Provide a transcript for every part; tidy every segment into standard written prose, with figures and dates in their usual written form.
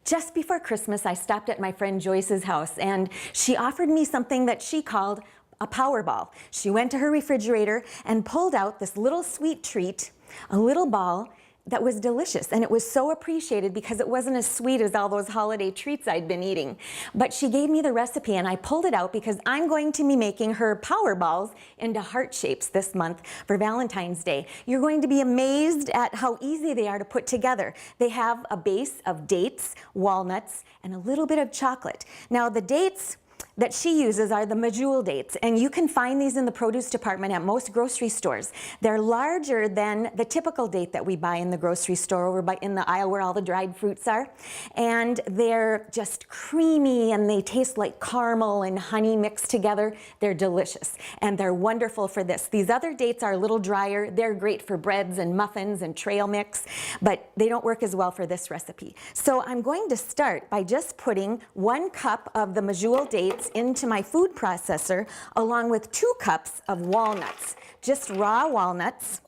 Just before Christmas, I stopped at my friend Joyce's house and she offered me something that she called a Powerball. She went to her refrigerator and pulled out this little sweet treat, a little ball that was delicious, and it was so appreciated because it wasn't as sweet as all those holiday treats I'd been eating. But she gave me the recipe and I pulled it out because I'm going to be making her Powerballs into heart shapes this month for Valentine's Day. You're going to be amazed at how easy they are to put together. They have a base of dates, walnuts, and a little bit of chocolate. Now the dates that she uses are the Medjool dates, and you can find these in the produce department at most grocery stores. They're larger than the typical date that we buy in the grocery store over in the aisle where all the dried fruits are, and they're just creamy and they taste like caramel and honey mixed together. They're delicious and they're wonderful for this. These other dates are a little drier. They're great for breads and muffins and trail mix, but they don't work as well for this recipe. So I'm going to start by just putting 1 cup of the Medjool dates into my food processor along with 2 cups of walnuts, just raw walnuts,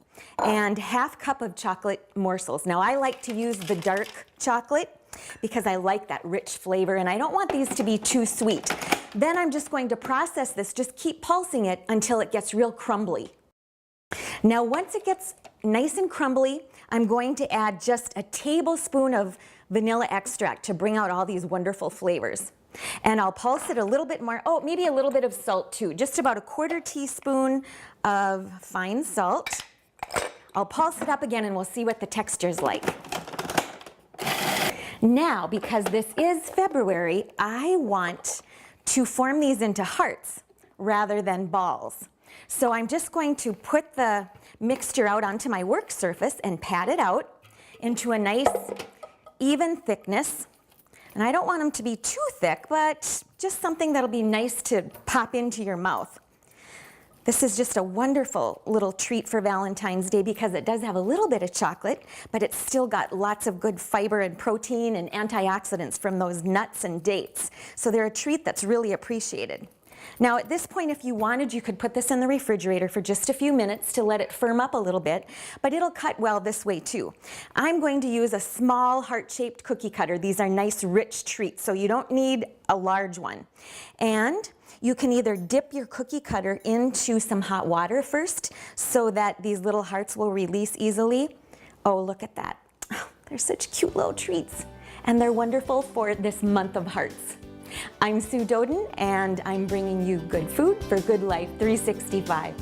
and ½ cup of chocolate morsels. Now I like to use the dark chocolate because I like that rich flavor and I don't want these to be too sweet. Then I'm just going to process this, just keep pulsing it until it gets real crumbly. Now once it gets nice and crumbly, I'm going to add just a tablespoon of vanilla extract to bring out all these wonderful flavors. And I'll pulse it a little bit more, maybe a little bit of salt too, just about a 1/4 teaspoon of fine salt. I'll pulse it up again and we'll see what the texture's like. Now, because this is February, I want to form these into hearts rather than balls. So I'm just going to put the mixture out onto my work surface and pat it out into a nice even thickness. And I don't want them to be too thick, but just something that'll be nice to pop into your mouth. This is just a wonderful little treat for Valentine's Day because it does have a little bit of chocolate, but it's still got lots of good fiber and protein and antioxidants from those nuts and dates. So they're a treat that's really appreciated. Now at this point, if you wanted, you could put this in the refrigerator for just a few minutes to let it firm up a little bit, but it'll cut well this way too. I'm going to use a small heart-shaped cookie cutter. These are nice rich treats, so you don't need a large one. And you can either dip your cookie cutter into some hot water first so that these little hearts will release easily. Oh, look at that. Oh, they're such cute little treats. And they're wonderful for this month of hearts. I'm Sue Doden, and I'm bringing you good food for good life 365.